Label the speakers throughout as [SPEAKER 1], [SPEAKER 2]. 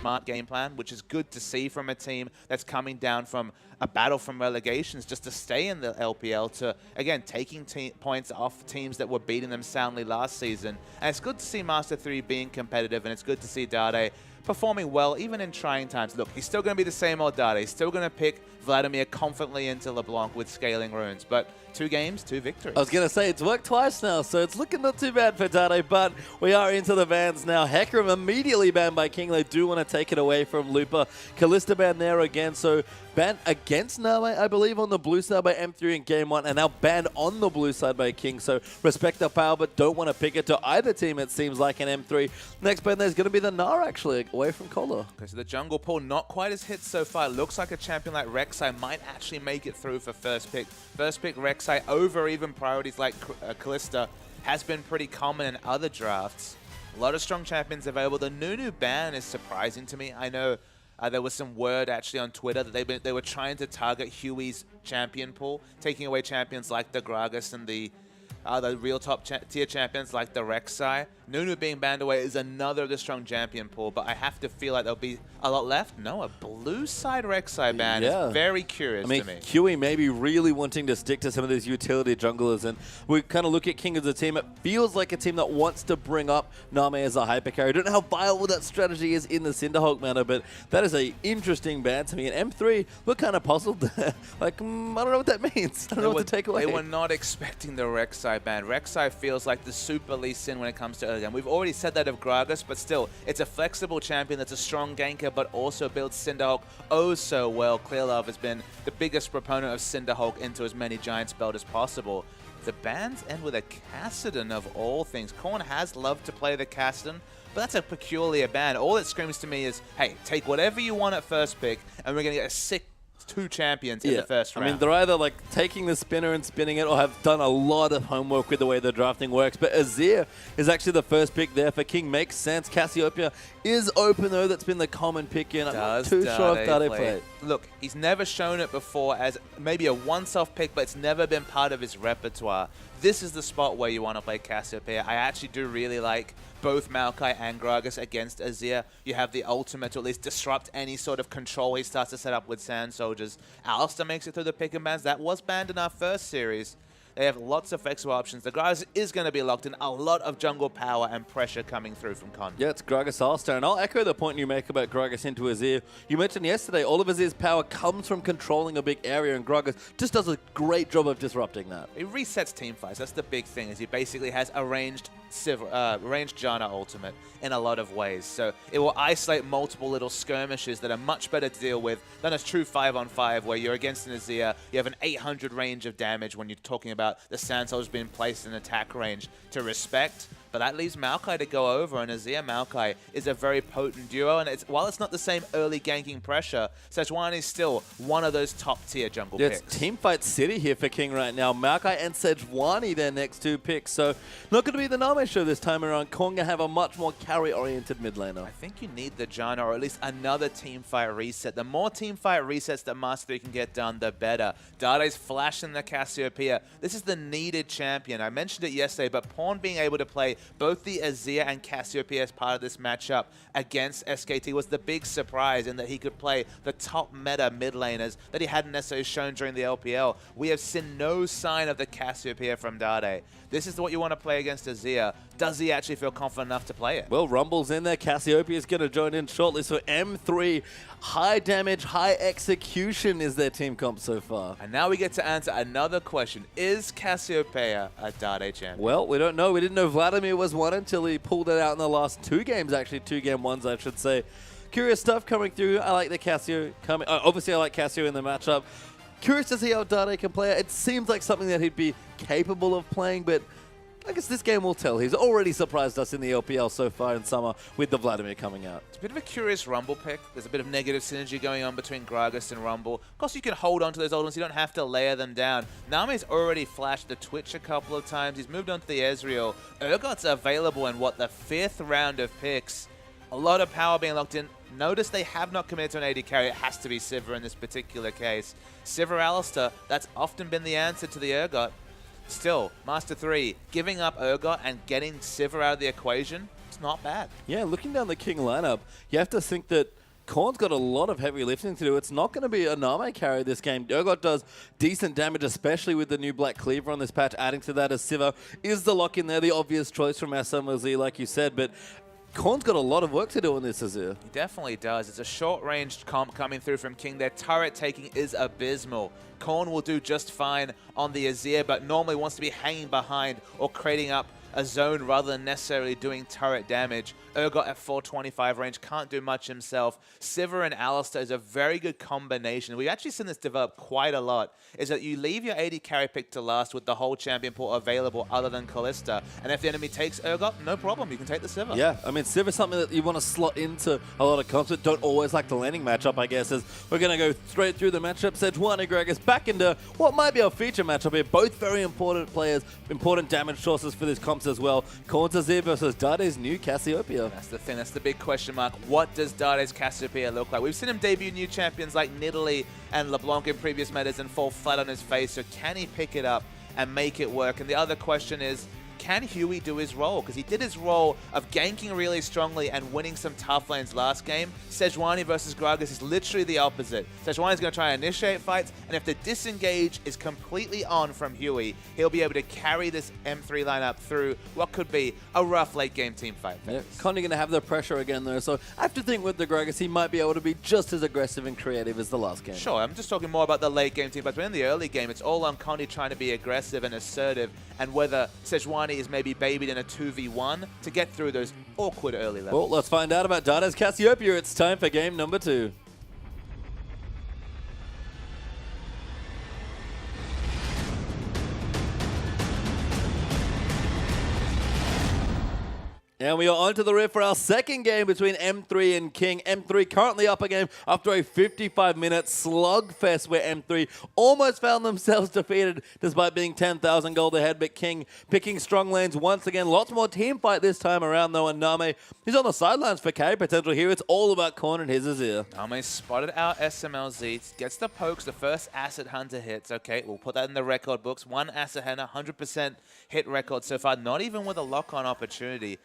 [SPEAKER 1] smart game plan, which is good to see from a team that's coming down from a battle from relegations just to stay in the LPL to, again, taking points off teams that were beating them soundly last season. And it's good to see Master 3 being competitive, and it's good to see Dade performing well, even in trying times. Look, he's still going to be the same old Dade. He's still going to pick Vladimir confidently into LeBlanc with scaling runes. But 2 games, 2 victories.
[SPEAKER 2] I was going to say, it's worked twice now, so it's looking not too bad for Dade, but we are into the bans now. Hecarim immediately banned by King. They do want to take it away from Lupa. Kalista banned there again, so banned against Name, I believe, on the blue side by M3 in Game 1, and now banned on the blue side by King. So respect their power, but don't want to pick it to either team, it seems like, in M3. Next ban there's going to be the Gnar, actually, away from Kola.
[SPEAKER 1] Okay, so the jungle pool not quite as hit so far. Looks like a champion like Rek'Sai might actually make it through for first pick. First pick Rek'Sai over even priorities like Kalista has been pretty common in other drafts. A lot of strong champions available. The Nunu ban is surprising to me. I know there was some word actually on Twitter that they were trying to target Huey's champion pool, taking away champions like the Gragas and the real top tier champions like the Rek'Sai. Nunu being banned away is another of the strong champion pool, but I have to feel like there'll be a lot left. No, a blue side Rek'Sai ban is very curious to me.
[SPEAKER 2] Huey may be really wanting to stick to some of these utility junglers, and we kind of look at King as a team. It feels like a team that wants to bring up Name as a hyper carry. I don't know how viable that strategy is in the Cinderhulk meta, but that is an interesting ban to me. And M3 look kind of puzzled there. Like, I don't know what that means. I don't know what to take away.
[SPEAKER 1] They were not expecting the Rek'Sai ban. Rek'Sai feels like the super Lee Sin when it comes to early game. We've already said that of Gragas, but still, it's a flexible champion that's a strong ganker, but also builds Cinderhulk oh so well. Clearlove has been the biggest proponent of Cinderhulk into as many giant spells as possible. The bans end with a Kassadin of all things. Korn has loved to play the Kassadin, but that's a peculiar ban. All it screams to me is, hey, take whatever you want at first pick, and we're going to get a sick 2 champions in the first round.
[SPEAKER 2] I mean, they're either like taking the spinner and spinning it or have done a lot of homework with the way the drafting works. But Azir is actually the first pick there for King. Makes sense. Cassiopeia is open, though. That's been the common pick in. I'm not too sure if Dade played.
[SPEAKER 1] Look, he's never shown it before as maybe a one-off pick, but it's never been part of his repertoire. This is the spot where you want to play Cassiopeia. I actually do really like both Maokai and Gragas against Azir. You have the ultimate to at least disrupt any sort of control he starts to set up with Sand Soldiers. Alistar makes it through the pick and bans. That was banned in our first series. They have lots of flexible options. The Gragas is going to be locked in. A lot of jungle power and pressure coming through from Con.
[SPEAKER 2] Yeah, it's Gragas Alistar. And I'll echo the point you make about Gragas into Azir. You mentioned yesterday, all of Azir's power comes from controlling a big area, and Gragas just does a great job of disrupting that.
[SPEAKER 1] He resets team fights. That's the big thing, is he basically has a ranged Janna ultimate in a lot of ways. So it will isolate multiple little skirmishes that are much better to deal with than a true 5-on-5 where you're against an Azir. You have an 800 range of damage when you're talking about the Sand Soldiers being placed in attack range to respect. But that leaves Maokai to go over, and Azir Maokai is a very potent duo. And while it's not the same early ganking pressure, Sejuani is still one of those top-tier jungle picks.
[SPEAKER 2] It's teamfight city here for King right now. Maokai and Sejuani, their next 2 picks. So not going to be the Name show this time around. Kong have a much more carry-oriented mid laner.
[SPEAKER 1] I think you need the Janna, or at least another teamfight reset. The more teamfight resets that Master 3 can get done, the better. Dade's flashing the Cassiopeia. This is the needed champion. I mentioned it yesterday, but Pawn being able to play both the Azir and Cassiopeia as part of this matchup against SKT was the big surprise, in that he could play the top meta mid laners that he hadn't necessarily shown during the LPL. We have seen no sign of the Cassiopeia from Dade. This is what you want to play against Azir. Does he actually feel confident enough to play it?
[SPEAKER 2] Well, Rumble's in there. Cassiopeia is going to join in shortly. So M3, high damage, high execution is their team comp so far.
[SPEAKER 1] And now we get to answer another question. Is Cassiopeia a Dade champion?
[SPEAKER 2] Well, we don't know. We didn't know Vladimir was one until he pulled it out in the last 2 games, actually. 2 game ones, I should say. Curious stuff coming through. I like the Cassio coming. Obviously, I like Cassio in the matchup. Curious to see how Dade can play it. It seems like something that he'd be capable of playing, but I guess this game will tell. He's already surprised us in the LPL so far in summer with the Vladimir coming out.
[SPEAKER 1] It's a bit of a curious Rumble pick. There's a bit of negative synergy going on between Gragas and Rumble. Of course, you can hold on to those old ones. You don't have to layer them down. Name's already flashed the Twitch a couple of times. He's moved on to the Ezreal. Urgot's available in, what, the 5th round of picks. A lot of power being locked in. Notice they have not committed to an AD carry. It has to be Sivir in this particular case. Sivir Alistar, that's often been the answer to the Urgot. Still, Master 3 giving up Urgot and getting Sivir out of the equation. It's not bad.
[SPEAKER 2] Yeah, looking down the King lineup, you have to think that Korn's got a lot of heavy lifting to do. It's not going to be a Name carry this game. Urgot does decent damage, especially with the new Black Cleaver on this patch. Adding to that, as Sivir is the lock in there, the obvious choice from SMLZ, like you said. But Korn's got a lot of work to do on this Azir.
[SPEAKER 1] He definitely does. It's a short-ranged comp coming through from King. Their turret taking is abysmal. Korn will do just fine on the Azir, but normally wants to be hanging behind or creating up a zone rather than necessarily doing turret damage. Urgot at 425 range can't do much himself. Sivir and Alistar is a very good combination. We've actually seen this develop quite a lot, is that you leave your AD carry pick to last with the whole champion pool available other than Kalista. And if the enemy takes Urgot, no problem. You can take the Sivir.
[SPEAKER 2] Yeah, I mean, Sivir is something that you want to slot into a lot of comps that don't always like the landing matchup, I guess, as we're going to go straight through the matchup. Sejuani Gragas back into what might be our feature matchup here. Both very important players, important damage sources for this comps as well. Korn's Azir versus Dade's new Cassiopeia.
[SPEAKER 1] That's the thing. That's the big question mark. What does Dade's Cassiopeia look like? We've seen him debut new champions like Nidalee and LeBlanc in previous metas and fall flat on his face. So can he pick it up and make it work? And the other question is, can Huey do his role? Because he did his role of ganking really strongly and winning some tough lanes last game. Sejuani versus Gragas is literally the opposite. Sejuani is going to try and initiate fights, and if the disengage is completely on from Huey, he'll be able to carry this M3 lineup through what could be a rough late game team fight.
[SPEAKER 2] Yeah, Connie going to have the pressure again though, so I have to think with the Gragas he might be able to be just as aggressive and creative as the last game.
[SPEAKER 1] Sure, I'm just talking more about the late game team, but in the early game, it's all on Connie trying to be aggressive and assertive, and whether Sejuani is maybe babied in a 2v1 to get through those awkward early levels.
[SPEAKER 2] Well, let's find out about Dade's Cassiopeia. It's time for game number 2. And we are on to the riff for our second game between M3 and King. M3 currently up a game after a 55-minute slugfest where M3 almost found themselves defeated despite being 10,000 gold ahead. But King picking strong lanes once again. Lots more team fight this time around though. And Name, he's on the sidelines for carry potential here. It's all about Korn and his Azir.
[SPEAKER 1] Name spotted out SMLZ, gets the pokes, the first Asset Hunter hits. Okay, we'll put that in the record books. One Asset Hunter, 100% hit record so far, not even with a lock-on opportunity.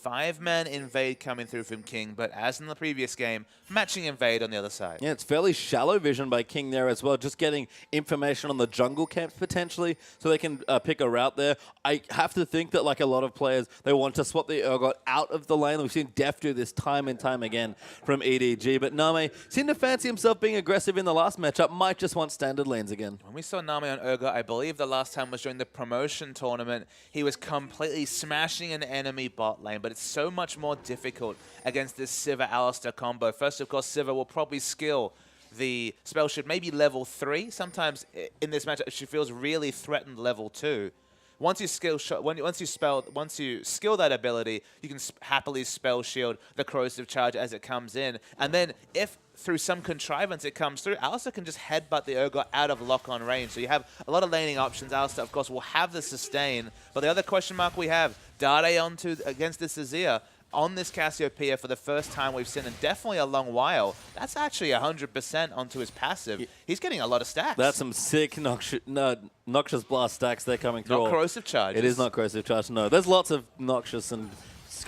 [SPEAKER 1] 5-man invade coming through from King, but as in the previous game, matching invade on the other side.
[SPEAKER 2] Yeah, it's fairly shallow vision by King there as well, just getting information on the jungle camps potentially, so they can pick a route there. I have to think that like a lot of players, they want to swap the Urgot out of the lane. We've seen Def do this time and time again from EDG, but Name seemed to fancy himself being aggressive in the last matchup, might just want standard lanes again.
[SPEAKER 1] When we saw Name on Urgot, I believe the last time was during the promotion tournament, he was completely smashing an enemy bot lane, but it's so much more difficult against this Sivir Alistar combo. First, of course, Sivir will probably skill the spell shield maybe level 3. Sometimes in this matchup, she feels really threatened level 2. Once you skill that ability, you can happily spell shield the corrosive charge as it comes in. And then if through some contrivance it comes through, Alistar can just headbutt the Urgot out of lock-on range. So you have a lot of laning options. Alistar, of course, will have the sustain. But the other question mark we have, Dade against this Azir. On this Cassiopeia for the first time we've seen in definitely a long while. That's actually 100% onto his passive. He's getting a lot of stacks.
[SPEAKER 2] That's some sick Noxious Blast stacks they're coming through.
[SPEAKER 1] Not corrosive charges.
[SPEAKER 2] It is not corrosive charge, no. There's lots of Noxious and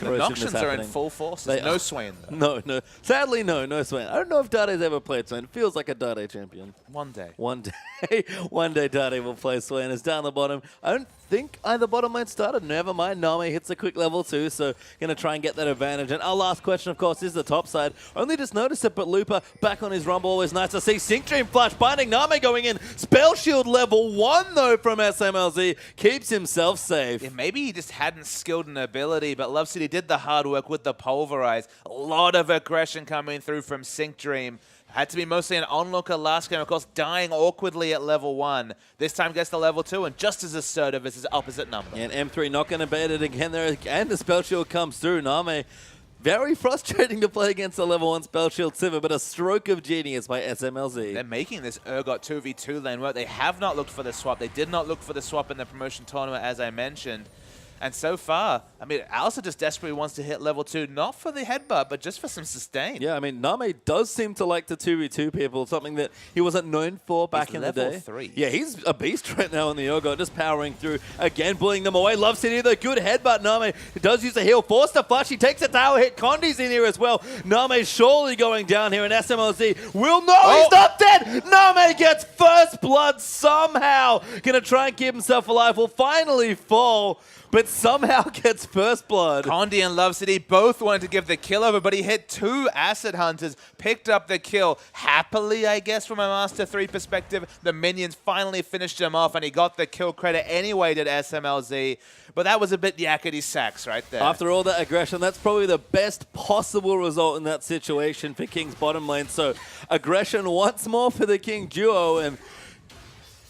[SPEAKER 1] The Noxians are in full force. There's no Swain, though.
[SPEAKER 2] No. Sadly, no Swain. I don't know if Dade's ever played Swain. It feels like a Dade champion.
[SPEAKER 1] One day.
[SPEAKER 2] One day Dade will play Swain. It's down the bottom. I don't think either bottom lane started. Never mind. Name hits a quick level 2, so going to try and get that advantage. And our last question, of course, is the top side. Only just noticed it, but Looper back on his rumble. Always nice to see. Sync Dream Flash binding. Name going in. Spell Shield level 1, though, from SMLZ. Keeps himself safe.
[SPEAKER 1] Yeah, maybe he just hadn't skilled an ability, but Love City did the hard work with the Pulverize. A lot of aggression coming through from Sync Dream. Had to be mostly an onlooker last game, of course, dying awkwardly at level 1. This time gets to level 2 and just as assertive as his opposite number.
[SPEAKER 2] And M3 not going to bait it again there, and the Spell Shield comes through. Name, very frustrating to play against a level 1 Spell Shield Sivir, but a stroke of genius by SMLZ.
[SPEAKER 1] They're making this Urgot 2v2 lane work. They have not looked for the swap. They did not look for the swap in the promotion tournament, as I mentioned. And so far, I mean, Alistair just desperately wants to hit level 2, not for the headbutt, but just for some sustain.
[SPEAKER 2] Yeah, I mean, Name does seem to like to 2v2 people, something that he wasn't known for back in the day.
[SPEAKER 1] Level 3.
[SPEAKER 2] Yeah, he's a beast right now in the Urgot, just powering through. Again, bullying them away. Love City, the good headbutt. Name does use a heal, forced to flush. He takes a tower hit. Condi's in here as well. Name surely going down here, and SMLZ will he's not dead! Name gets first blood somehow. Gonna try and keep himself alive. Will finally fall, but somehow gets first blood.
[SPEAKER 1] Condi and Love City both wanted to give the kill over, but he hit 2 Acid Hunters, picked up the kill. Happily, I guess, from a Master 3 perspective, the minions finally finished him off, and he got the kill credit anyway, did SMLZ. But that was a bit yakety sax right there.
[SPEAKER 2] After all that aggression, that's probably the best possible result in that situation for King's bottom lane. So aggression once more for the King duo, and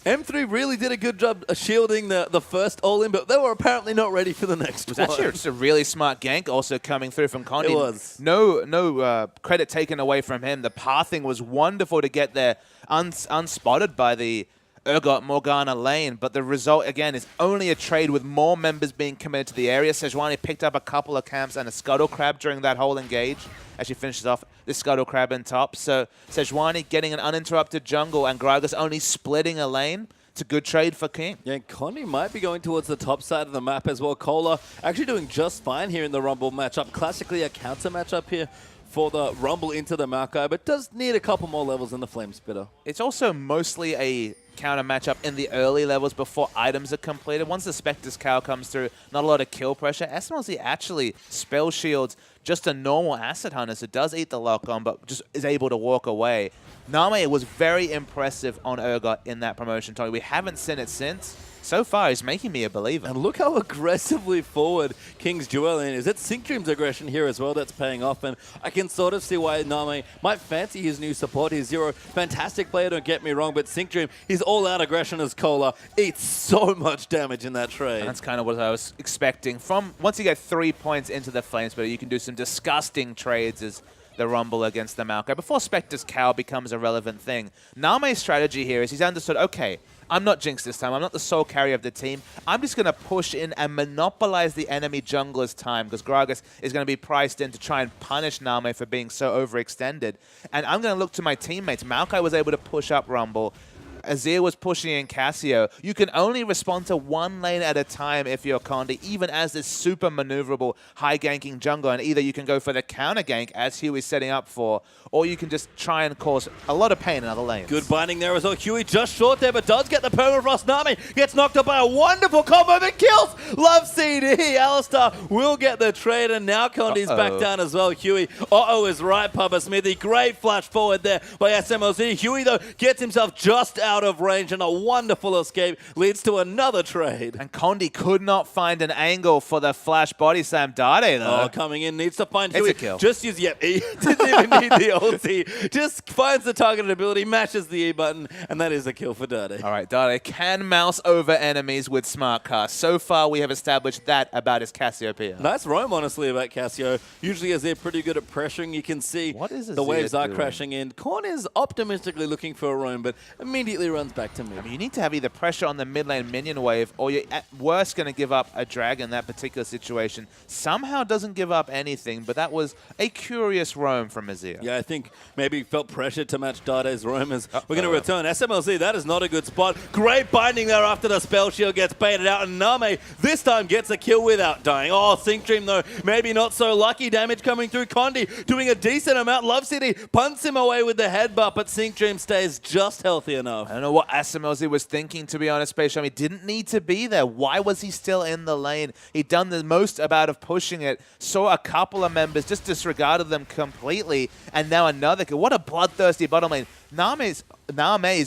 [SPEAKER 2] M3 really did a good job shielding the first all-in, but they were apparently not ready for the next one.
[SPEAKER 1] It was actually just a really smart gank also coming through from Condi.
[SPEAKER 2] It was.
[SPEAKER 1] No credit taken away from him. The pathing was wonderful to get there unspotted by the Urgot Morgana lane, but the result, again, is only a trade with more members being committed to the area. Sejuani picked up a couple of camps and a Scuttle Crab during that whole engage as she finishes off the Scuttle Crab in top. So Sejuani getting an uninterrupted jungle and Gragas only splitting a lane. It's a good trade for King.
[SPEAKER 2] Yeah, Condi might be going towards the top side of the map as well. Cola actually doing just fine here in the Rumble matchup. Classically a counter matchup here for the Rumble into the Maokai, but does need a couple more levels in the Flame Spitter.
[SPEAKER 1] It's also mostly a counter matchup in the early levels before items are completed. Once the Spectre's Cow comes through, not a lot of kill pressure. SMLZ actually spell shields just a normal Acid Hunter, so does eat the lock on, but just is able to walk away. Name was very impressive on Urgot in that promotion, Tony. We haven't seen it since. So far, he's making me a believer.
[SPEAKER 2] And look how aggressively forward King's duel is. It's Sync Dream's aggression here as well that's paying off, and I can sort of see why Name might fancy his new support. He's Zero, fantastic player, don't get me wrong, but Sync Dream, his all-out aggression as Cola eats so much damage in that trade.
[SPEAKER 1] And that's kind of what I was expecting. From once you get 3 points into the Flame Spitter, you can do some disgusting trades as the Rumble against the Maokai before Spectre's Cow becomes a relevant thing. Name's strategy here is he's understood, okay, I'm not Jinx this time. I'm not the sole carrier of the team. I'm just going to push in and monopolize the enemy jungler's time because Gragas is going to be priced in to try and punish Name for being so overextended. And I'm going to look to my teammates. Maokai was able to push up Rumble. Azir was pushing in Cassio. You can only respond to one lane at a time if you're Condi, even as this super maneuverable, high-ganking jungler. And either you can go for the counter-gank, as Huey's setting up for, or you can just try and cause a lot of pain in other lanes.
[SPEAKER 2] Good binding there as well. Huey just short there, but does get the permafrost. Nami gets knocked up by a wonderful combo that kills Love CD. Alistar will get the trade, and now Condi's back down as well. Huey, is right, Papa Smithy. Great flash forward there by SMLZ. Huey, though, gets himself just out of range, and a wonderful escape leads to another trade.
[SPEAKER 1] And Condi could not find an angle for the flash body slam Dade, though.
[SPEAKER 2] Oh, coming in, needs to find
[SPEAKER 1] It's
[SPEAKER 2] Huey.
[SPEAKER 1] a kill.
[SPEAKER 2] Just use, he didn't even need the ulti. Just finds the targeted ability, mashes the E button, and that is a kill for Dade.
[SPEAKER 1] All right, Dade can mouse over enemies with Smart Cast. So far, we have established that about his Cassiopeia.
[SPEAKER 2] Nice roam, honestly, about Cassio. Usually, as they're pretty good at pressuring, you can see the waves are crashing in. Korn is optimistically looking for a roam, but immediately runs back to mid.
[SPEAKER 1] I mean, you need to have either pressure on the mid lane minion wave, or you're at worst going to give up a drag in that particular situation. Somehow doesn't give up anything, but that was a curious roam from Azir.
[SPEAKER 2] Yeah, I think maybe felt pressured to match Dade's roam as we're going to return. SMLZ, that is not a good spot. Great binding there after the spell shield gets baited out, and Name this time gets a kill without dying. Oh, Sync Dream, though, maybe not so lucky. Damage coming through. Condi doing a decent amount. Love City punts him away with the headbutt, but Sync Dream stays just healthy enough.
[SPEAKER 1] I don't know what SMLZ was thinking, to be honest, Space Jam. He didn't need to be there. Why was he still in the lane? He'd done the most about of pushing it, saw a couple of members, just disregarded them completely, and now another kill. What a bloodthirsty bottom lane. Name's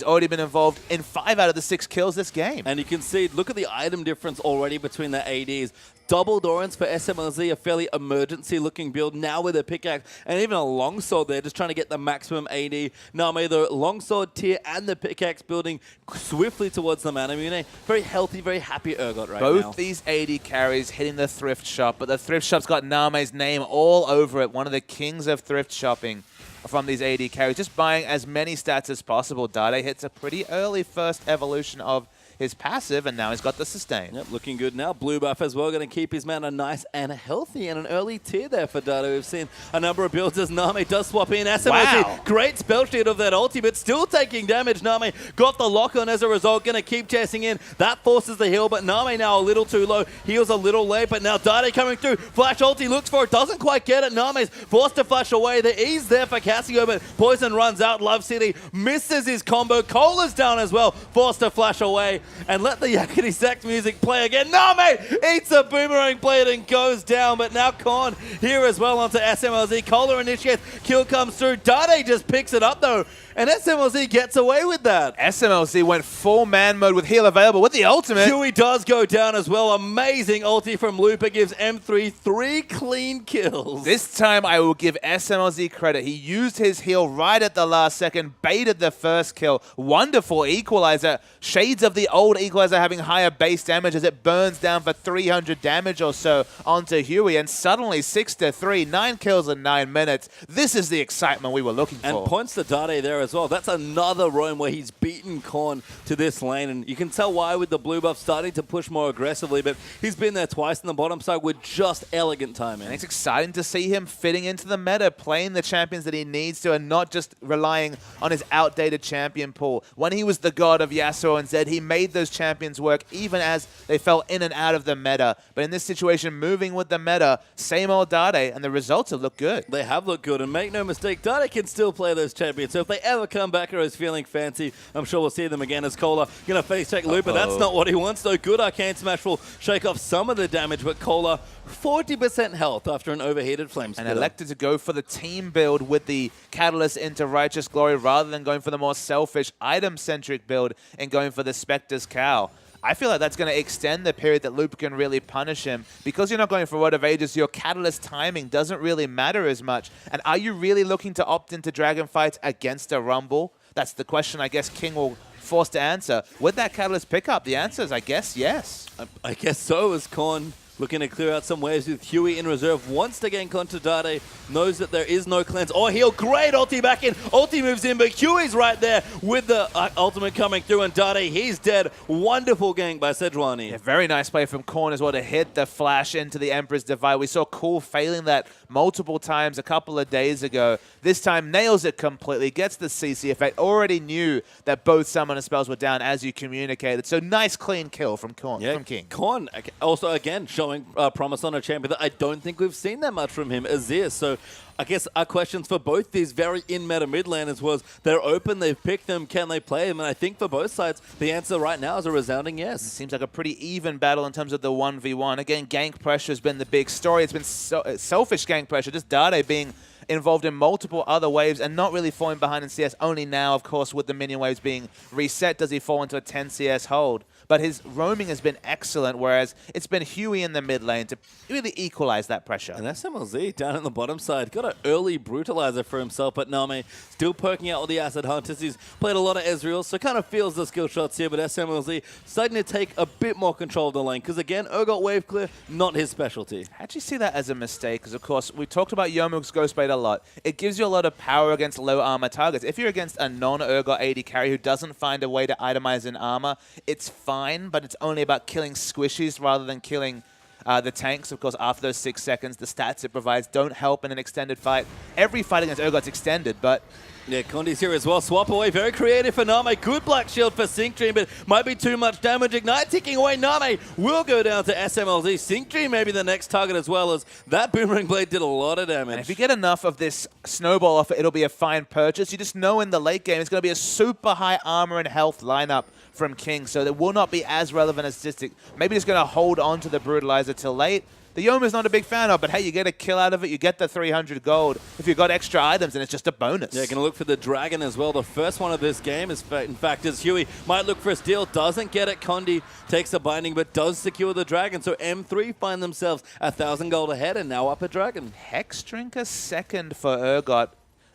[SPEAKER 1] already been involved in 5 out of the 6 kills this game.
[SPEAKER 2] And you can see, look at the item difference already between the ADs. Double Dorans for SMLZ, a fairly emergency-looking build, now with a pickaxe, and even a longsword there, just trying to get the maximum AD. Name, the longsword tier and the pickaxe building swiftly towards the Manamune. Very healthy, very happy Urgot right now.
[SPEAKER 1] Both these AD carries hitting the thrift shop, but the thrift shop's got Name's name all over it. One of the kings of thrift shopping from these AD carries, just buying as many stats as possible. Dade hits a pretty early first evolution of his passive, and now he's got the sustain.
[SPEAKER 2] Yep, looking good now. Blue buff as well, going to keep his mana nice and healthy, and an early tier there for Dado. We've seen a number of builds as Name does swap in. SMLG,
[SPEAKER 1] Wow.
[SPEAKER 2] great spell shield of that ulti, but still taking damage. Name got the lock on as a result, going to keep chasing in. That forces the heal, but Name now a little too low. Heals a little late, but now Dade coming through. Flash ulti looks for it, doesn't quite get it. Name's forced to flash away. The ease there for Casio, but Poison runs out. Love City misses his combo. Cola's down as well, forced to flash away. And let the yakety sax music play again. Name eats a boomerang blade and goes down, but now Korn here as well onto SMLZ. Cola initiates, kill comes through. Dade just picks it up though, and SMLZ gets away with that.
[SPEAKER 1] SMLZ went full man mode with heal available with the ultimate.
[SPEAKER 2] Huey does go down as well. Amazing ulti from Looper gives M3 3 clean kills.
[SPEAKER 1] This time I will give SMLZ credit. He used his heal right at the last second, baited the first kill. Wonderful equalizer. Shades of the old equalizer having higher base damage as it burns down for 300 damage or so onto Huey. And suddenly 6-3, 9 kills in 9 minutes. This is the excitement we were looking for.
[SPEAKER 2] And points to Dade there as well. That's another roam where he's beaten Korn to this lane. And you can tell why with the blue buff starting to push more aggressively. But he's been there twice on the bottom side with just elegant timing.
[SPEAKER 1] And it's exciting to see him fitting into the meta, playing the champions that he needs to, and not just relying on his outdated champion pool. When he was the god of Yasuo and Zed, he made those champions work even as they fell in and out of the meta. But in this situation, moving with the meta, same old Dade, and the results have looked good.
[SPEAKER 2] They have looked good, and make no mistake, Dade can still play those champions. So if they ever come back or is feeling fancy, I'm sure we'll see them again as Cola going to face check Looper. That's not what he wants, though. Good Arcane Smash will shake off some of the damage, but Cola 40% health after an overheated flame spitter.
[SPEAKER 1] And elected to go for the team build with the Catalyst into Righteous Glory rather than going for the more selfish item-centric build and going for the Spectre's Cow. I feel like that's going to extend the period that Looper can really punish him. Because you're not going for Word of Ages, your Catalyst timing doesn't really matter as much. And are you really looking to opt into Dragon Fights against a Rumble? That's the question I guess King will force to answer. Would that Catalyst pick up? The answer is, I guess, yes.
[SPEAKER 2] I guess so, as Korn looking to clear out some waves with Huey in reserve. Wants to gain contra Dade, knows that there is no cleanse or heal. Great ulti back in. Ulti moves in, but Huey's right there with the ultimate coming through, and Dade, he's dead. Wonderful gank by Sejuani.
[SPEAKER 1] Yeah, very nice play from Korn as well to hit the flash into the Emperor's Divide. We saw Cool failing that multiple times a couple of days ago. This time nails it completely, gets the CC effect. Already knew that both summoner spells were down as you communicated. So nice clean kill from Korn, from King.
[SPEAKER 2] Korn also again showing promise on a champion that I don't think we've seen that much from him, Azir. So I guess our questions for both these very in-meta mid laners was, they're open, they've picked them, can they play them? And I think for both sides, the answer right now is a resounding yes.
[SPEAKER 1] It seems like a pretty even battle in terms of the 1v1. Again, gank pressure has been the big story. It's been selfish gank pressure, just Dade being involved in multiple other waves and not really falling behind in CS. Only now, of course, with the minion waves being reset, does he fall into a 10 CS hold. But his roaming has been excellent, whereas it's been Huey in the mid lane to really equalize that pressure.
[SPEAKER 2] And SMLZ down on the bottom side got an early brutalizer for himself, but Name still perking out all the Acid Hunters. He's played a lot of Ezreal, so kind of feels the skill shots here, but SMLZ starting to take a bit more control of the lane, because again, Urgot wave clear, not his specialty.
[SPEAKER 1] I actually see that as a mistake, because of course, we talked about Yomu's Ghostblade a lot. It gives you a lot of power against low armor targets. If you're against a non-Urgot AD carry who doesn't find a way to itemize in armor, it's fine, but it's only about killing squishies rather than killing the tanks. Of course, after those 6 seconds, the stats it provides don't help in an extended fight. Every fight against Urgot's extended, but
[SPEAKER 2] yeah, Condi's here as well. Swap away. Very creative for Name. Good Black Shield for Sync Dream, but might be too much damage. Ignite ticking away. Name will go down to SMLZ. Sync Dream maybe the next target as well, as that Boomerang Blade did a lot of damage.
[SPEAKER 1] And if you get enough of this snowball offer, it'll be a fine purchase. You just know in the late game, it's going to be a super high armor and health lineup from King, so that will not be as relevant as Statistic. Maybe just going to hold on to the Brutalizer till late. The Yomu's not a big fan of, but hey, you get a kill out of it, you get the 300 gold. If you've got extra items, then it's just a bonus.
[SPEAKER 2] Yeah, going to look for the Dragon as well. The first one of this game is, in fact, as Huey might look for a steal, doesn't get it. Condi takes a binding, but does secure the Dragon. So M3 find themselves 1,000 gold ahead and now up a Dragon.
[SPEAKER 1] Hex Drinker second for Urgot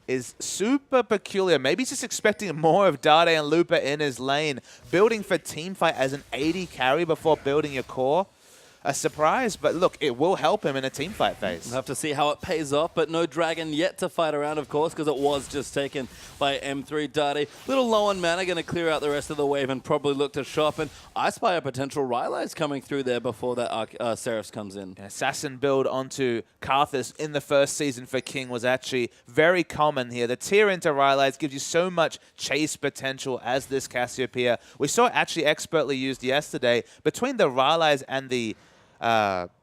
[SPEAKER 1] is super peculiar. Maybe he's just expecting more of Dade and Lupa in his lane. Building for teamfight as an AD carry before building your core. a surprise, but look, it will help him in a team fight phase.
[SPEAKER 2] We'll have to see how it pays off, but no Dragon yet to fight around, of course, because it was just taken by M3 Dade. Little low on mana, going to clear out the rest of the wave and probably look to shop. And I spy a potential Rylai's coming through there before that Seraphs comes in.
[SPEAKER 1] Yeah, Assassin build onto Karthus in the first season for King was actually very common here. The tier into Rylai's gives you so much chase potential as this Cassiopeia. We saw it actually expertly used yesterday. Between the Rylai's and the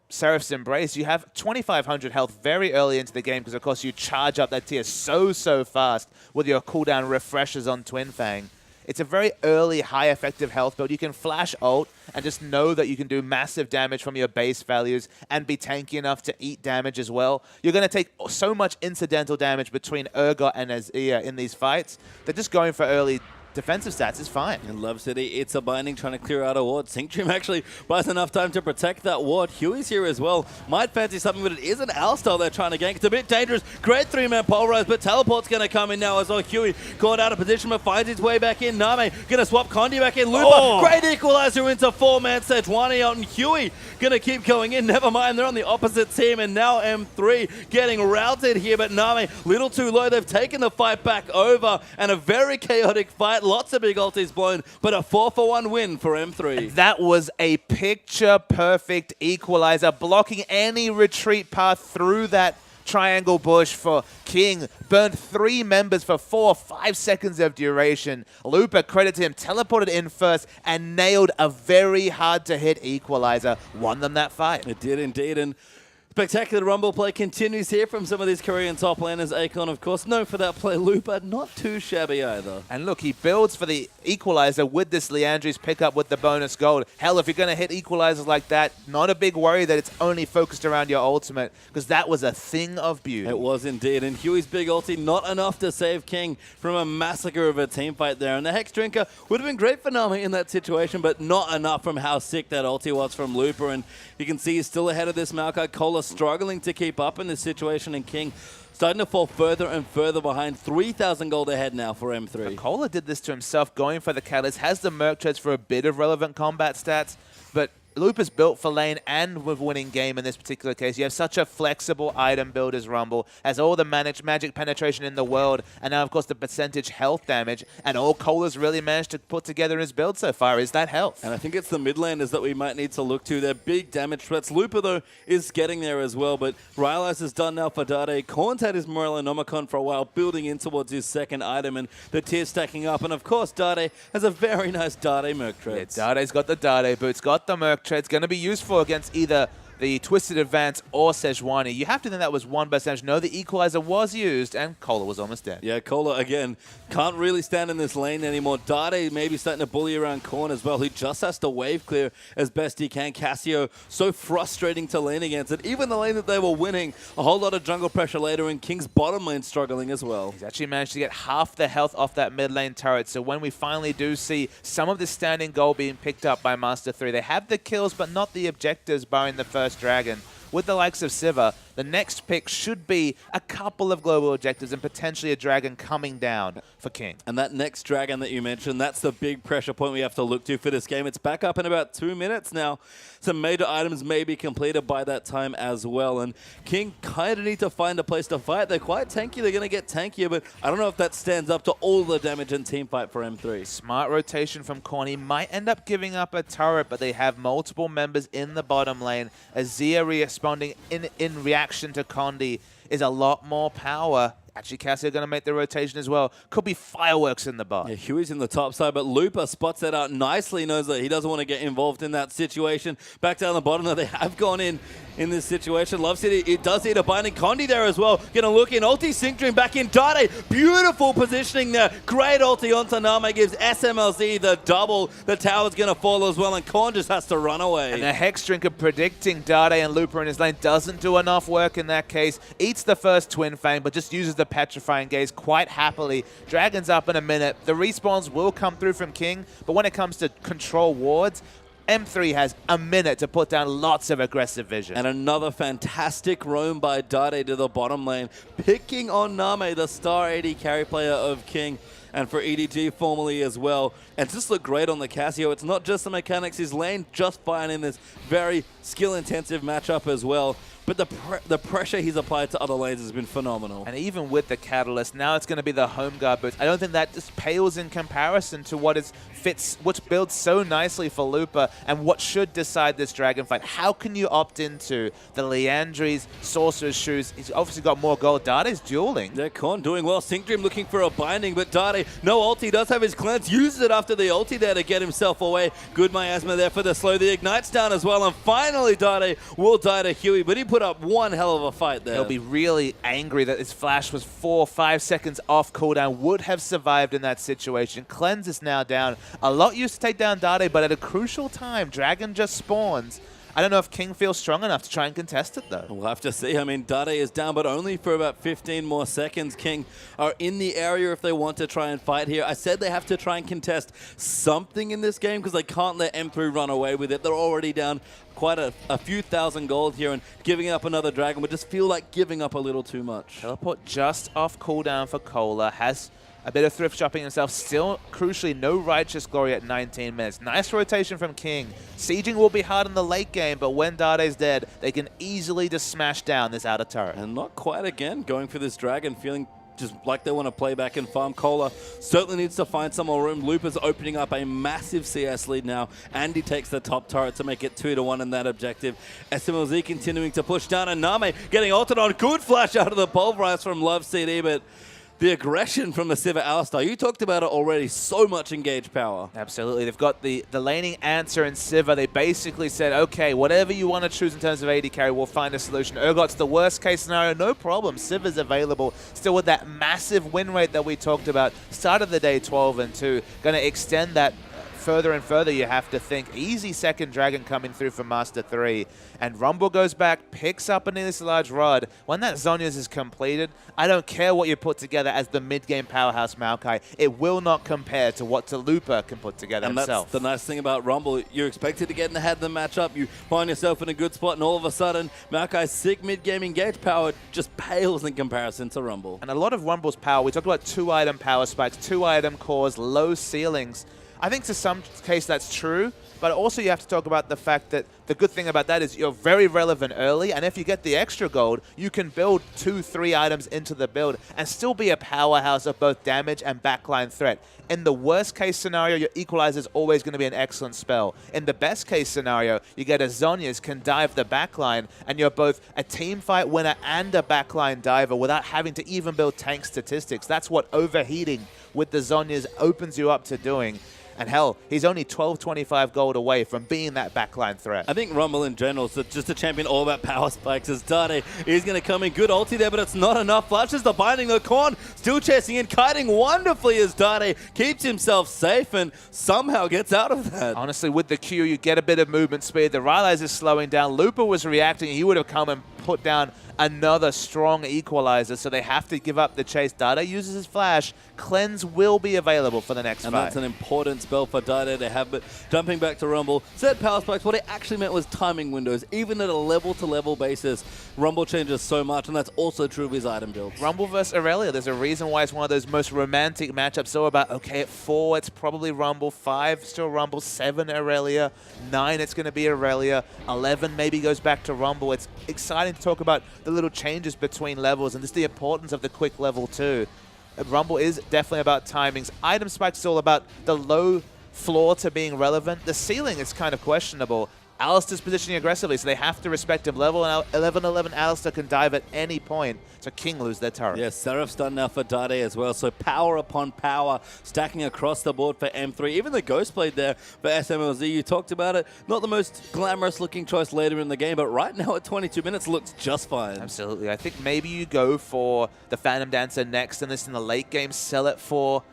[SPEAKER 1] Seraph's Embrace, you have 2,500 health very early into the game because, of course, you charge up that tier so fast with your cooldown refreshers on Twin Fang. It's a very early, high effective health build. You can flash ult and just know that you can do massive damage from your base values and be tanky enough to eat damage as well. You're going to take so much incidental damage between Urgot and Azir in these fights that just going for early defensive stats is fine.
[SPEAKER 2] In Love City, it's a binding trying to clear out a ward. Sync Dream actually buys enough time to protect that ward. Huey's here as well. Might fancy something, but it is an Alistar they're trying to gank. It's a bit dangerous. Great 3-man pulverize, but Teleport's going to come in now as well. Huey caught out of position, but finds his way back in. Name going to swap Condi back in. Lupa, great equalizer into 4-man Sejuani out, and Huey going to keep going in. Never mind, they're on the opposite team, and now M3 getting routed here, but Name little too low. They've taken the fight back over, and a very chaotic fight. Lots of big ultis blown, but a 4-for-1 win for M3.
[SPEAKER 1] That was a picture-perfect equalizer, blocking any retreat path through that triangle bush for King. Burned 3 members for 4-5 seconds of duration. Lupa, credit to him, teleported in first and nailed a very hard-to-hit equalizer. Won them that fight.
[SPEAKER 2] It did indeed, and spectacular Rumble play continues here from some of these Korean top laners. Akon, of course, known for that play. Lupa, not too shabby either.
[SPEAKER 1] And look, he builds for the equalizer with this Leandri's pickup with the bonus gold. Hell, if you're going to hit equalizers like that, not a big worry that it's only focused around your ultimate, because that was a thing of beauty.
[SPEAKER 2] It was indeed. And Huey's big ulti, not enough to save King from a massacre of a team fight there. And the Hex Drinker would have been great for Nami in that situation, but not enough from how sick that ulti was from Lupa. And you can see he's still ahead of this Maokai. Cola struggling to keep up in this situation, and King starting to fall further and further behind. 3,000 gold ahead now for M3.
[SPEAKER 1] Cola did this to himself, going for the Catalyst, has the Merc Treads for a bit of relevant combat stats, but Lupa's built for lane and with winning game in this particular case. You have such a flexible item build as Rumble, has all the magic penetration in the world, and now, of course, the percentage health damage, and all Cola's really managed to put together in his build so far is that health.
[SPEAKER 2] And I think it's the mid laners that we might need to look to. They're big damage threats. Lupa, though, is getting there as well, but Rylai's is done now for Dade. Korn's had his Morellonomicon for a while, building in towards his second item, and the tier stacking up. And, of course, Dade has a very nice Dade Merc Treads.
[SPEAKER 1] Yeah, Dade's got the Dade boots, got the Merc Treads, going to be useful against either the Twisted Advance or Sejuani. You have to think that was one best damage. No, the equalizer was used, and Cola was almost dead.
[SPEAKER 2] Yeah, Cola, again, can't really stand in this lane anymore. Dade maybe starting to bully around Korn as well. He just has to wave clear as best he can. Cassio, so frustrating to lane against it. Even the lane that they were winning, a whole lot of jungle pressure later, and King's bottom lane struggling as well.
[SPEAKER 1] He's actually managed to get half the health off that mid lane turret, so when we finally do see some of the standing gold being picked up by Master 3, they have the kills, but not the objectives, barring the first dragon. With the likes of Siva, the next pick should be a couple of global objectives and potentially a dragon coming down for King.
[SPEAKER 2] And that next dragon that you mentioned, that's the big pressure point we have to look to for this game. It's back up in about 2 minutes now. Some major items may be completed by that time as well. And King kind of need to find a place to fight. They're quite tanky. They're going to get tankier, but I don't know if that stands up to all the damage and team fight for M3.
[SPEAKER 1] Smart rotation from Corny. Might end up giving up a turret, but they have multiple members in the bottom lane. Azir responding in reaction to Condi is a lot more power. Actually, Cassio going to make the rotation as well. Could be fireworks in the bot.
[SPEAKER 2] Yeah, Huey's in the top side, but Lupa spots that out nicely, knows that he doesn't want to get involved in that situation. Back down the bottom, though, they have gone in this situation. Love City, it does need a binding. Condi there as well. Going to look in. Ulti Sync Dream back in. Dade, beautiful positioning there. Great ulti onto Name, gives SMLZ the double. The tower's going to fall as well, and Korn just has to run away.
[SPEAKER 1] And the Hex Drinker predicting Dade and Lupa in his lane doesn't do enough work in that case. Eats the first Twin Fang, but just uses the Petrifying Gaze quite happily. Dragon's up in a minute. The respawns will come through from King, but when it comes to control wards, M3 has a minute to put down lots of aggressive vision.
[SPEAKER 2] And another fantastic roam by Dade to the bottom lane, picking on Name, the star AD carry player of King. and for EDG formerly as well. And just look great on the Casio. It's not just the mechanics. He's laying just fine in this very skill-intensive matchup as well. But the pressure he's applied to other lanes has been phenomenal.
[SPEAKER 1] And even with the Catalyst, now it's going to be the home guard boots. I don't think that just pales in comparison to what builds so nicely for Lupa and what should decide this Dragon fight. How can you opt into the Leandri's Sorcerer's Shoes? He's obviously got more gold. Dade's dueling.
[SPEAKER 2] Yeah, Korn doing well. Sync Dream looking for a binding, but Dade, no ulti, does have his cleanse. Uses it after the ulti there to get himself away. Good miasma there for the slow. The Ignite's down as well, and finally Dade will die to Huey, but he put up one hell of a fight there.
[SPEAKER 1] He'll be really angry that his flash was 4 or 5 seconds off cooldown, would have survived in that situation. Cleanse is now down. A lot used to take down Dade, but at a crucial time, Dragon just spawns. I don't know if King feels strong enough to try and contest it, though.
[SPEAKER 2] We'll have to see. I mean, Dade is down, but only for about 15 more seconds. King are in the area if they want to try and fight here. I said they have to try and contest something in this game because they can't let M3 run away with it. They're already down quite a few thousand gold here, and giving up another Dragon would just feel like giving up a little too much.
[SPEAKER 1] Teleport just off cooldown for Cola. Has a bit of thrift shopping himself. Still, crucially, no Righteous Glory at 19 minutes. Nice rotation from King. Sieging will be hard in the late game, but when Dade's dead, they can easily just smash down this outer turret.
[SPEAKER 2] And not quite again, going for this Dragon, feeling just like they want to play back and farm. Cola certainly needs to find some more room. Lupa's opening up a massive CS lead now. Andy takes the top turret to make it 2-1 in that objective. SMLZ continuing to push down, and Name getting ulted on. Good flash out of the pulverize from Love CD, but the aggression from the Sivir Alistar, you talked about it already, so much engaged power.
[SPEAKER 1] Absolutely. They've got the laning answer in Sivir. They basically said, okay, whatever you want to choose in terms of AD carry, we'll find a solution. Urgot's the worst case scenario, no problem. Sivir's available. Still with that massive win rate that we talked about. Started the day 12-2. Going to extend that further and further, you have to think. Easy second Dragon coming through from Master 3. And Rumble goes back, picks up an this large rod. When that Zhonya's is completed, I don't care what you put together as the mid-game powerhouse Maokai. It will not compare to what Talupa can put together himself.
[SPEAKER 2] That's the nice thing about Rumble. You're expected to get in the head of the matchup. You find yourself in a good spot, and all of a sudden, Maokai's sick mid-game engage power just pales in comparison to Rumble.
[SPEAKER 1] And a lot of Rumble's power, we talked about 2-item power spikes, 2-item cores, low ceilings. I think to some case that's true, but also you have to talk about the fact that the good thing about that is you're very relevant early, and if you get the extra gold, you can build 2-3 items into the build and still be a powerhouse of both damage and backline threat. In the worst case scenario, your Equalizer is always going to be an excellent spell. In the best case scenario, you get a Zhonya's can dive the backline, and you're both a team fight winner and a backline diver without having to even build tank statistics. That's what overheating with the Zhonya's opens you up to doing. And hell, he's only 12-25 gold away from being that backline threat.
[SPEAKER 2] I think Rumble in general is just a champion all about power spikes. As Dade is going to come in. Good ulti there, but it's not enough. Flashes the binding. The Korn still chasing in, kiting wonderfully as Dade keeps himself safe and somehow gets out of that.
[SPEAKER 1] Honestly, with the Q, you get a bit of movement speed. The Rylai's is slowing down. Lupa was reacting. He would have come and put down another strong Equalizer, so they have to give up the chase. Dade uses his flash. Cleanse will be available for the next fight.
[SPEAKER 2] And that's an important spell for Dade to have, but jumping back to Rumble, said power spikes, what it actually meant was timing windows. Even at a level-to-level basis, Rumble changes so much, and that's also true of his item builds.
[SPEAKER 1] Rumble versus Aurelia, there's a reason why it's one of those most romantic matchups. So about, okay, at 4, it's probably Rumble, 5, still Rumble, 7, Aurelia, 9, it's going to be Aurelia, 11 maybe goes back to Rumble. It's exciting to talk about the little changes between levels and just the importance of the quick level too. Rumble is definitely about timings. Item spike's still about the low floor to being relevant. The ceiling is kind of questionable. Alistar's positioning aggressively, so they have to respect him. Level 11-11 Alistar can dive at any point, so King lose their turret.
[SPEAKER 2] Yeah, Seraph's done now for Dade as well, so power upon power, stacking across the board for M3. Even the Ghostblade there for SMLZ, you talked about it. Not the most glamorous looking choice later in the game, but right now at 22 minutes looks just fine.
[SPEAKER 1] Absolutely. I think maybe you go for the Phantom Dancer next, and this in the late game, sell it for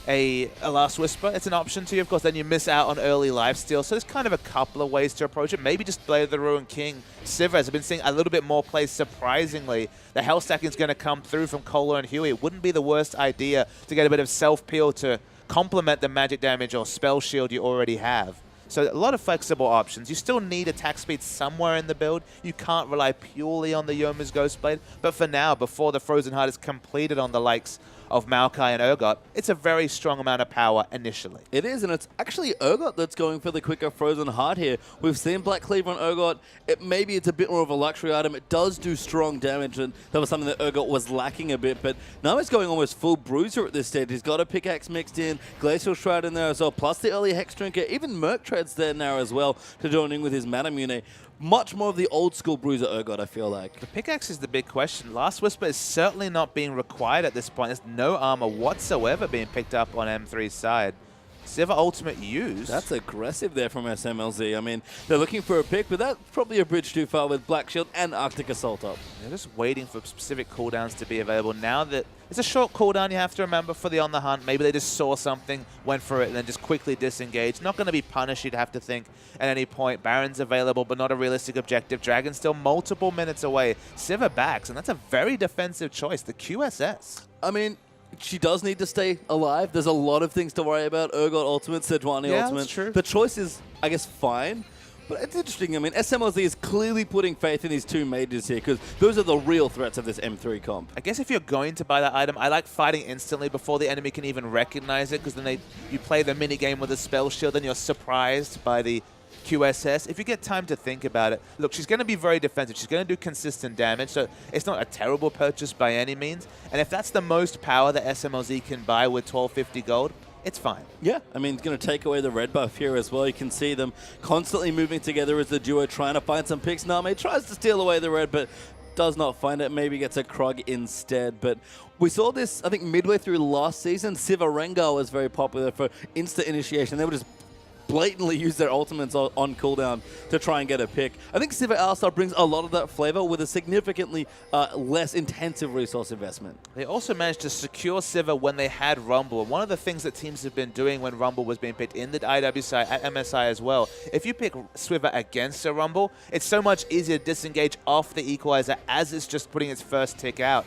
[SPEAKER 1] a Last Whisper. It's an option to you, of course. Then you miss out on early lifesteal. So there's kind of a couple of ways to approach it. Maybe just Blade of the Ruined King. Sivir has been seeing a little bit more plays, surprisingly. The health stacking is going to come through from Cola and Huey. It wouldn't be the worst idea to get a bit of self-peel to complement the magic damage or spell shield you already have. So a lot of flexible options. You still need attack speed somewhere in the build. You can't rely purely on the Yoma's Ghostblade. But for now, before the Frozen Heart is completed on the likes of Maokai and Urgot, it's a very strong amount of power initially.
[SPEAKER 2] It is, and it's actually Urgot that's going for the quicker Frozen Heart here. We've seen Black Cleaver on Urgot. Maybe it's a bit more of a luxury item. It does do strong damage, and that was something that Urgot was lacking a bit. But now he's going almost full Bruiser at this stage. He's got a pickaxe mixed in, Glacial Shroud in there as well, plus the early Hex Drinker. Even Merc Tread's there now as well to join in with his Manamune. Much more of the old school Bruiser Urgot, I feel like.
[SPEAKER 1] The pickaxe is the big question. Last Whisper is certainly not being required at this point. There's no armor whatsoever being picked up on M3's side. Sivir ultimate used.
[SPEAKER 2] That's aggressive there from SMLZ. I mean, they're looking for a pick, but that's probably a bridge too far with Black Shield and Arctic Assault up.
[SPEAKER 1] They're just waiting for specific cooldowns to be available. Now that it's a short cooldown, you have to remember for the On the Hunt. Maybe they just saw something, went for it, and then just quickly disengaged. Not going to be punished, you'd have to think, at any point. Baron's available, but not a realistic objective. Dragon's still multiple minutes away. Sivir backs, and that's a very defensive choice. The QSS.
[SPEAKER 2] I mean, she does need to stay alive. There's a lot of things to worry about. Urgot ultimate, Sejuani ultimate.
[SPEAKER 1] That's true.
[SPEAKER 2] The choice is, I guess, fine. But it's interesting. I mean, SMLZ is clearly putting faith in these two mages here because those are the real threats of this M3 comp.
[SPEAKER 1] I guess if you're going to buy that item, I like fighting instantly before the enemy can even recognize it, because then you play the minigame with a spell shield and you're surprised by the QSS. If you get time to think about it, look, she's going to be very defensive. She's going to do consistent damage, so it's not a terrible purchase by any means. And if that's the most power that SMLZ can buy with 1250 gold, it's fine.
[SPEAKER 2] Yeah, I mean, it's going to take away the red buff here as well. You can see them constantly moving together as the duo, trying to find some picks. Name tries to steal away the red, but does not find it. Maybe gets a Krug instead. But we saw this, I think, midway through last season. Sivir Rengar was very popular for instant initiation. They would just blatantly use their ultimates on cooldown to try and get a pick. I think Sivir Alistar brings a lot of that flavor with a significantly less intensive resource investment. They
[SPEAKER 1] also managed to secure Sivir when they had Rumble. One of the things that teams have been doing when Rumble was being picked in the IWSI at MSI as well, if you pick Sivir against a Rumble, it's so much easier to disengage off the Equalizer as it's just putting its first tick out.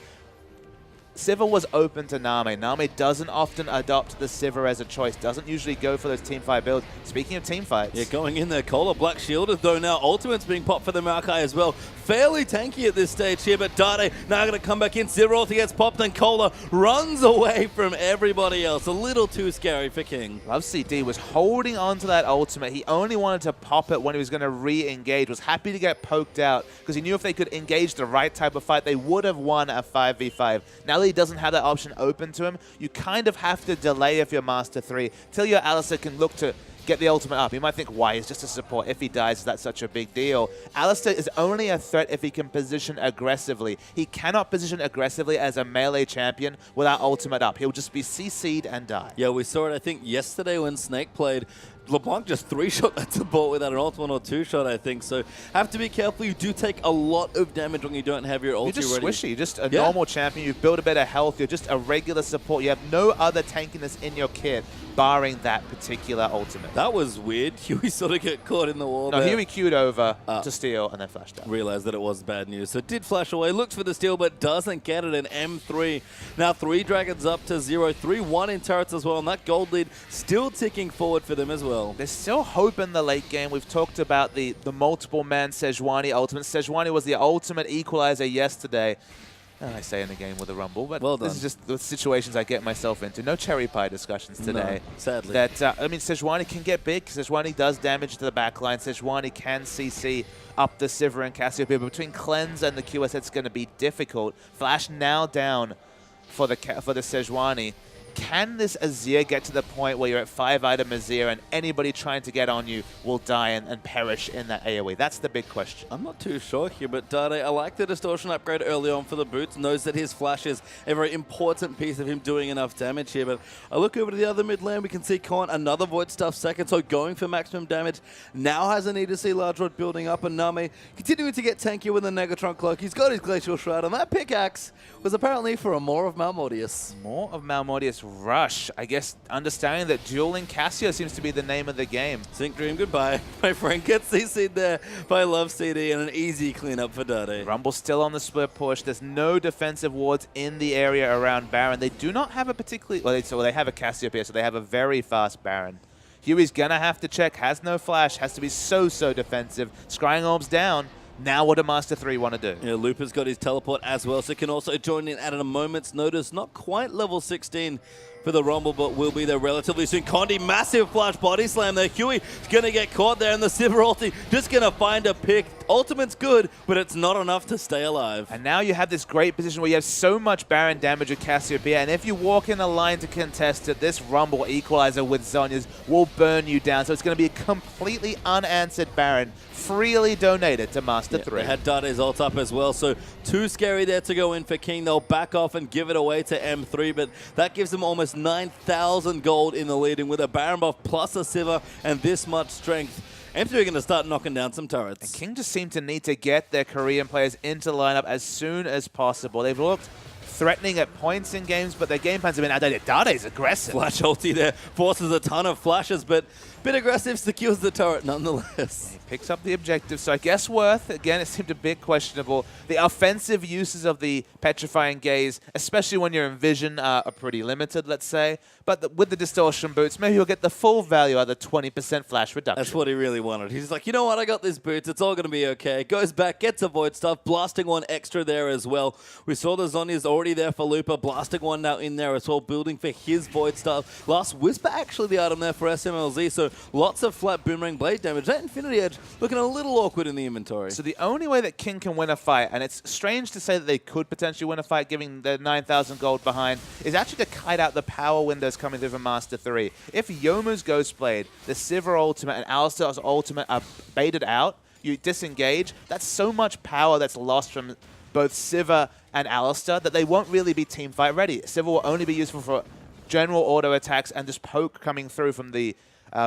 [SPEAKER 1] Sivir was open to Name. Name doesn't often adopt the Sivir as a choice, doesn't usually go for those teamfight builds. Speaking of teamfights.
[SPEAKER 2] Yeah, going in there, Kohler Black Shielded, though now Ultimate's being popped for the Maokai as well. Fairly tanky at this stage here, but Dade now going to come back in. Zero ulti gets popped, and Kohler runs away from everybody else. A little too scary for King.
[SPEAKER 1] Love CD was holding on to that ultimate. He only wanted to pop it when he was going to re-engage. Was happy to get poked out because he knew if they could engage the right type of fight, they would have won a 5v5. Now that he doesn't have that option open to him, you kind of have to delay if you're Master 3 till your Alistar can look to get the ultimate up. You might think, why? He's just a support. If he dies, that's such a big deal. Alistar is only a threat if he can position aggressively. He cannot position aggressively as a melee champion without ultimate up. He'll just be CC'd and die.
[SPEAKER 2] Yeah, we saw it, I think, yesterday when Snake played. LeBlanc just 3-shot that support without an ultimate or 2-shot, I think. So have to be careful. You do take a lot of damage when you don't have your ulti ready.
[SPEAKER 1] You're just swishy. You're just a normal champion. You've built a bit of health. You're just a regular support. You have no other tankiness in your kit, barring that particular ultimate.
[SPEAKER 2] That was weird. Huey sort of get caught in the wall
[SPEAKER 1] No,
[SPEAKER 2] there.
[SPEAKER 1] Huey queued over to steal and then flashed out.
[SPEAKER 2] Realized that it was bad news. So did flash away. Looks for the steal, but doesn't get it in M3. Now 3 Dragons up to 0. 3-1 in turrets as well. And that gold lead still ticking forward for them as well.
[SPEAKER 1] There's still hope in the late game. We've talked about the multiple man Sejuani ultimate. Sejuani was the ultimate equalizer yesterday. I say in the game with a Rumble, but
[SPEAKER 2] well done.
[SPEAKER 1] This is just the situations I get myself into. No cherry pie discussions today.
[SPEAKER 2] No, sadly.
[SPEAKER 1] I mean, Sejuani can get big. Sejuani does damage to the backline. Sejuani can CC up the Sivir and Cassiopeia. But between Cleanse and the QS, it's going to be difficult. Flash now down for the Sejuani. Can this Azir get to the point where you're at 5-item Azir and anybody trying to get on you will die and perish in that AoE? That's the big question.
[SPEAKER 2] I'm not too sure here, but Dade, I like the distortion upgrade early on for the boots. Knows that his flash is a very important piece of him doing enough damage here. But I look over to the other mid lane. We can see Korn, another Void Stuff second, so going for maximum damage. Now has a need to see Large Rod building up, and Nami continuing to get tankier with the Negatron Cloak. He's got his Glacial Shroud, and that pickaxe was apparently for a More of Malmortius.
[SPEAKER 1] More of Malmortius Rush. I guess understanding that dueling Cassio seems to be the name of the game.
[SPEAKER 2] Sync Dream, goodbye. My friend gets CC'd there by Love CD, and an easy cleanup for Dade.
[SPEAKER 1] Rumble still on the split push. There's no defensive wards in the area around Baron. They do not have a particularly... Well, they have a Cassiopeia, so they have a very fast Baron. Huey's going to have to check. Has no flash. Has to be so defensive. Scrying Orb's down. Now what do Master 3 want to do?
[SPEAKER 2] Yeah, Looper's got his teleport as well, so can also join in at a moment's notice. Not quite level 16 for the Rumble, but will be there relatively soon. Condi, massive flash body slam there. Huey is going to get caught there, and the Sivir ulti just going to find a pick. Ultimate's good, but it's not enough to stay alive.
[SPEAKER 1] And now you have this great position where you have so much Baron damage with Cassiopeia, and if you walk in a line to contest it, this Rumble equalizer with Zhonya's will burn you down. So it's going to be a completely unanswered Baron, freely donated to Master 3.
[SPEAKER 2] They had Dade's ult up as well, so too scary there to go in for King. They'll back off and give it away to M3, but that gives them almost 9,000 gold in the lead, and with a Baron buff plus a Sivir and this much strength, M3 are going to start knocking down some turrets.
[SPEAKER 1] And King just seem to need to get their Korean players into the lineup as soon as possible. They've looked threatening at points in games, but their game plans have been outdated. Dade's aggressive.
[SPEAKER 2] Flash ulti there forces a ton of flashes, but a bit aggressive, secures the turret nonetheless.
[SPEAKER 1] He picks up the objective, so I guess worth, again, it seemed a bit questionable. The offensive uses of the Petrifying Gaze, especially when you're in vision, are pretty limited, let's say. But with the Distortion Boots, maybe you'll get the full value of the 20% flash reduction.
[SPEAKER 2] That's what he really wanted. He's like, you know what, I got these boots, it's all going to be okay. Goes back, gets a Void Staff, blasting one extra there as well. We saw the Zhonya's already there for Looper, blasting one now in there as well, building for his Void Staff. Last Whisper actually the item there for SMLZ, so lots of flat Boomerang Blade damage. That Infinity Edge looking a little awkward in the inventory.
[SPEAKER 1] So the only way that King can win a fight, and it's strange to say that they could potentially win a fight giving the 9,000 gold behind, is actually to kite out the power windows coming through from Master 3. If Youmu's Ghostblade, the Sivir ultimate, and Alistar's ultimate are baited out, you disengage, that's so much power that's lost from both Sivir and Alistar that they won't really be team fight ready. Sivir will only be useful for general auto attacks and just poke coming through from the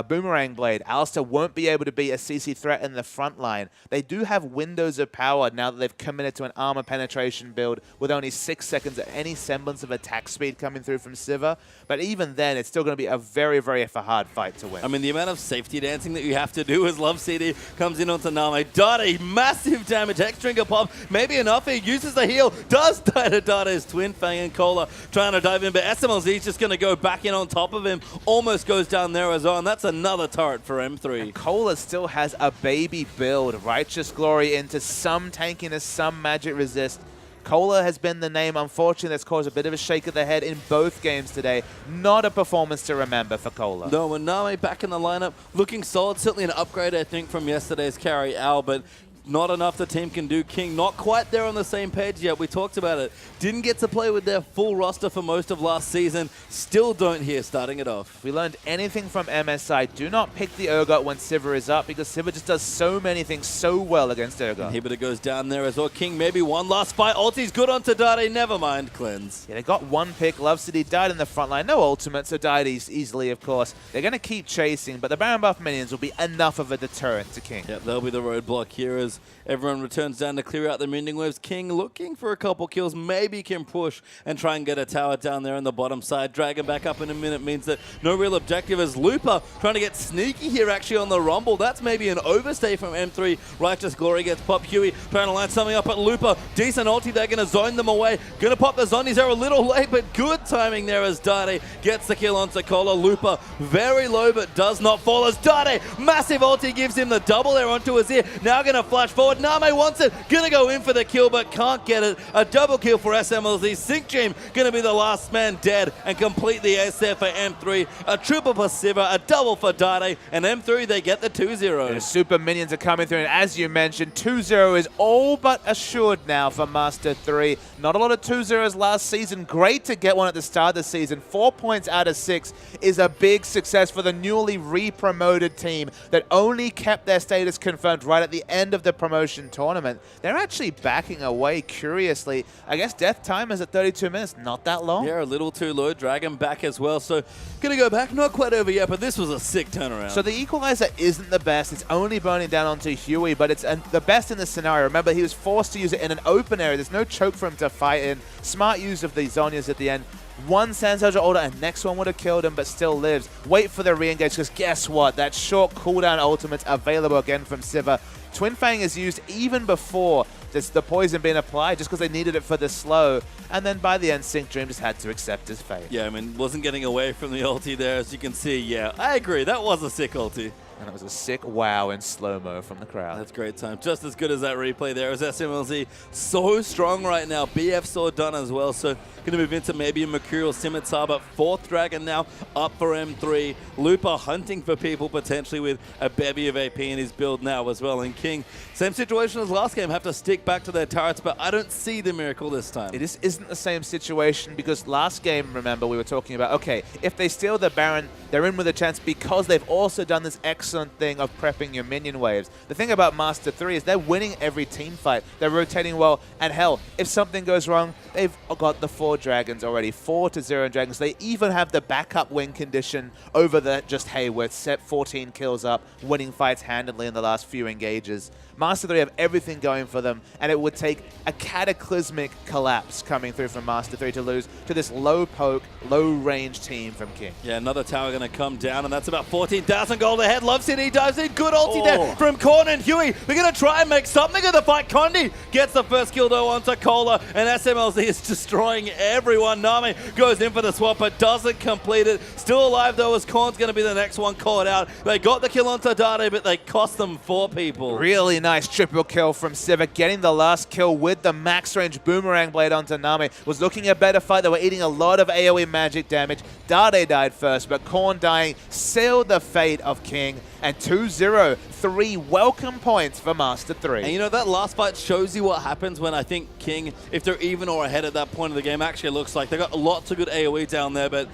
[SPEAKER 1] Boomerang Blade. Alistar won't be able to be a CC threat in the front line. They do have windows of power now that they've committed to an armor penetration build with only 6 seconds of any semblance of attack speed coming through from Sivir. But even then, it's still going to be a very, very hard fight to win.
[SPEAKER 2] I mean, the amount of safety dancing that you have to do as Love CD comes in onto Name. Dade, massive damage. X-Drinker pop, maybe enough. He uses the heal, does die to Dade's Twin Fang, and Cola trying to dive in, but SMLZ is just going to go back in on top of him. Almost goes down there as well, and that's another turret for M3.
[SPEAKER 1] And Cola still has a baby build. Righteous Glory into some tankiness, some magic resist. Cola has been the name, unfortunately, that's caused a bit of a shake of the head in both games today. Not a performance to remember for Cola.
[SPEAKER 2] No, and Name back in the lineup, looking solid. Certainly an upgrade, I think, from yesterday's carry Al, but not enough the team can do. King not quite there on the same page yet. We talked about it. Didn't get to play with their full roster for most of last season. Still don't here starting it off.
[SPEAKER 1] If we learned anything from MSI, do not pick the Urgot when Sivir is up, because Sivir just does so many things so well against Urgot.
[SPEAKER 2] Inhibitor goes down there as well. King maybe one last fight. Ulti's good onto Dade. Never mind. Cleanse.
[SPEAKER 1] Yeah, they got one pick. Love City died in the front line. No ultimate, so died easily, of course. They're going to keep chasing, but the Baron buff minions will be enough of a deterrent to King.
[SPEAKER 2] Yep, they'll be the roadblock here as everyone returns down to clear out the mending waves. King looking for a couple kills. Maybe can push and try and get a tower down there on the bottom side. Dragon back up in a minute means that no real objective as Looper trying to get sneaky here actually on the Rumble. That's maybe an overstay from M3. Righteous Glory gets popped. Huey trying to line something up at Looper. Decent ulti. They're going to zone them away. Going to pop the zombies. They're a little late, but good timing there as Dade gets the kill onto Cola. Looper very low, but does not fall as Dade. Massive ulti gives him the double there onto his ear. Now going to flash forward. Name wants it. Going to go in for the kill, but can't get it. A double kill for SMLZ. Sync Gym going to be the last man dead and complete the ace there for M3. A triple for Sivir, a double for Dade, and M3, they get the 2-0.
[SPEAKER 1] The super minions are coming through, and as you mentioned, 2-0 is all but assured now for Master 3. Not a lot of 2-0s last season. Great to get one at the start of the season. 4 points out of 6 is a big success for the newly re-promoted team that only kept their status confirmed right at the end of the promotion tournament. They're actually backing away, curiously. I guess death time is at 32 minutes. Not that long.
[SPEAKER 2] Yeah, a little too low. Dragon back as well. So, going to go back. Not quite over yet, but this was a sick turnaround.
[SPEAKER 1] So the equalizer isn't the best. It's only burning down onto Huey, but it's the best in the scenario. Remember, he was forced to use it in an open area. There's no choke for him to fight in. Smart use of the Zhonya's at the end. One Sand Soldier Ultra, and next one would have killed him, but still lives. Wait for the re-engage, because guess what? That short cooldown ultimate's available again from Sivir. Twin Fang is used even before just the poison being applied, just because they needed it for the slow. And then by the end, Sync Dream just had to accept his fate.
[SPEAKER 2] Yeah, I mean, wasn't getting away from the ulti there, as you can see. Yeah, I agree. That was a sick ulti.
[SPEAKER 1] And it was a sick wow in slow-mo from the crowd.
[SPEAKER 2] That's great time. Just as good as that replay there. As SMLZ so strong right now. BF saw done as well. So going to move into maybe a Mercurial Scimitar, but 4th Dragon now up for M3. Looper hunting for people potentially with a bevy of AP in his build now as well. And King, same situation as last game, have to stick back to their turrets, but I don't see the miracle this time.
[SPEAKER 1] It isn't the same situation because last game, remember, we were talking about, okay, if they steal the Baron, they're in with a chance because they've also done this excellent thing of prepping your minion waves. The thing about Master 3 is they're winning every team fight. They're rotating well, and hell, if something goes wrong, they've got the 4 dragons already, 4-0 dragons. They even have the backup win condition over the just, hey, we're set 14 kills up, winning fights handedly in the last few engages. Master 3 have everything going for them, and it would take a cataclysmic collapse coming through from Master 3 to lose to this low poke, low range team from King.
[SPEAKER 2] Yeah, another tower going to come down, and that's about 14,000 gold ahead. Love City dives in. Good ulti there from Korn and Huey. We're going to try and make something of the fight. Condi gets the first kill though onto Cola, and SMLZ is destroying everyone. Nami goes in for the swap, but doesn't complete it. Still alive though, as Korn's going to be the next one caught out. They got the kill onto Dade, but they cost them 4 people.
[SPEAKER 1] Really nice triple kill from Siva, getting the last kill with the max range boomerang blade onto Nami. Was looking a better fight. They were eating a lot of AoE magic damage. Dade died first, but Korn dying sealed the fate of King. And 2-0, 3 welcome points for Master 3.
[SPEAKER 2] And you know, that last fight shows you what happens when I think King, if they're even or ahead at that point of the game, actually it looks like they got lots of good AoE down there, but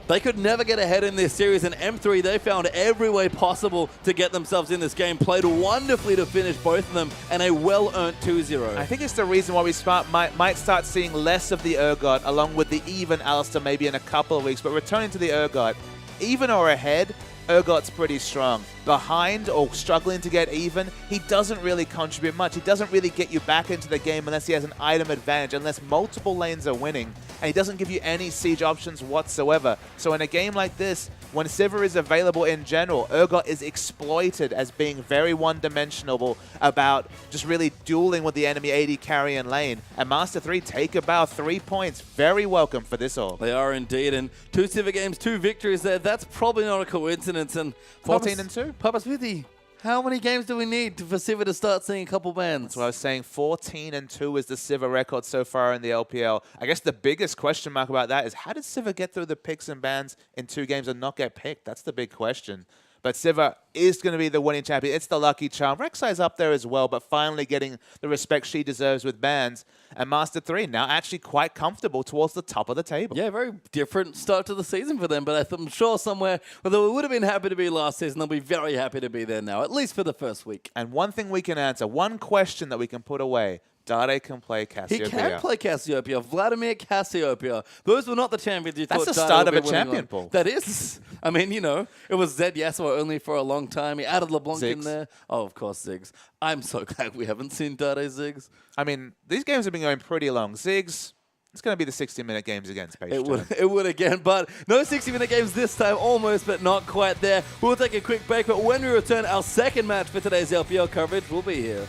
[SPEAKER 2] they could never get ahead in this series. And M3, they found every way possible to get themselves in this game. Played wonderfully to finish both of them, and a well-earned 2-0.
[SPEAKER 1] I think it's the reason why we might start seeing less of the Urgot, along with the even Alistair maybe in a couple of weeks. But returning to the Urgot, even or ahead, Urgot's pretty strong. Behind or struggling to get even, he doesn't really contribute much. He doesn't really get you back into the game unless he has an item advantage, unless multiple lanes are winning, and he doesn't give you any siege options whatsoever. So in a game like this, when Sivir is available in general, Urgot is exploited as being very one-dimensional about just really dueling with the enemy AD carry and lane. And Master 3 take about 3 points. Very welcome for this all.
[SPEAKER 2] They are indeed, and 2 Sivir games, 2 victories there. That's probably not a coincidence. And
[SPEAKER 1] 14-2.
[SPEAKER 2] Papa Smithy, how many games do we need for Sivir to start seeing a couple bans?
[SPEAKER 1] That's what I was saying. 14-2 is the Sivir record so far in the LPL. I guess the biggest question mark about that is how did Sivir get through the picks and bans in 2 games and not get picked? That's the big question. But Sivir is going to be the winning champion. It's the lucky charm. Rek'Sai's up there as well, but finally getting the respect she deserves with bans. And Master 3 now actually quite comfortable towards the top of the table.
[SPEAKER 2] Yeah, very different start to the season for them, but I'm sure somewhere, although we would have been happy to be last season, they'll be very happy to be there now, at least for the first week.
[SPEAKER 1] And one thing we can answer, one question that we can put away, Dade can play Cassiopeia.
[SPEAKER 2] He can play Cassiopeia. Vladimir Cassiopeia. Those were not the champions you thought
[SPEAKER 1] That's the
[SPEAKER 2] Dade
[SPEAKER 1] start
[SPEAKER 2] would
[SPEAKER 1] of
[SPEAKER 2] be
[SPEAKER 1] a
[SPEAKER 2] winning
[SPEAKER 1] champion
[SPEAKER 2] on.
[SPEAKER 1] pool.
[SPEAKER 2] That is. I mean, you know, it was Zed Yasuo only for a long time. He added LeBlanc in there. Oh, of course, Ziggs. I'm so glad we haven't seen Dade Ziggs.
[SPEAKER 1] I mean, these games have been going pretty long. Ziggs, it's going to be the 60-minute games against Page.
[SPEAKER 2] It would again, but no 60-minute games this time, almost, but not quite there. We'll take a quick break, but when we return, our second match for today's LPL coverage will be here.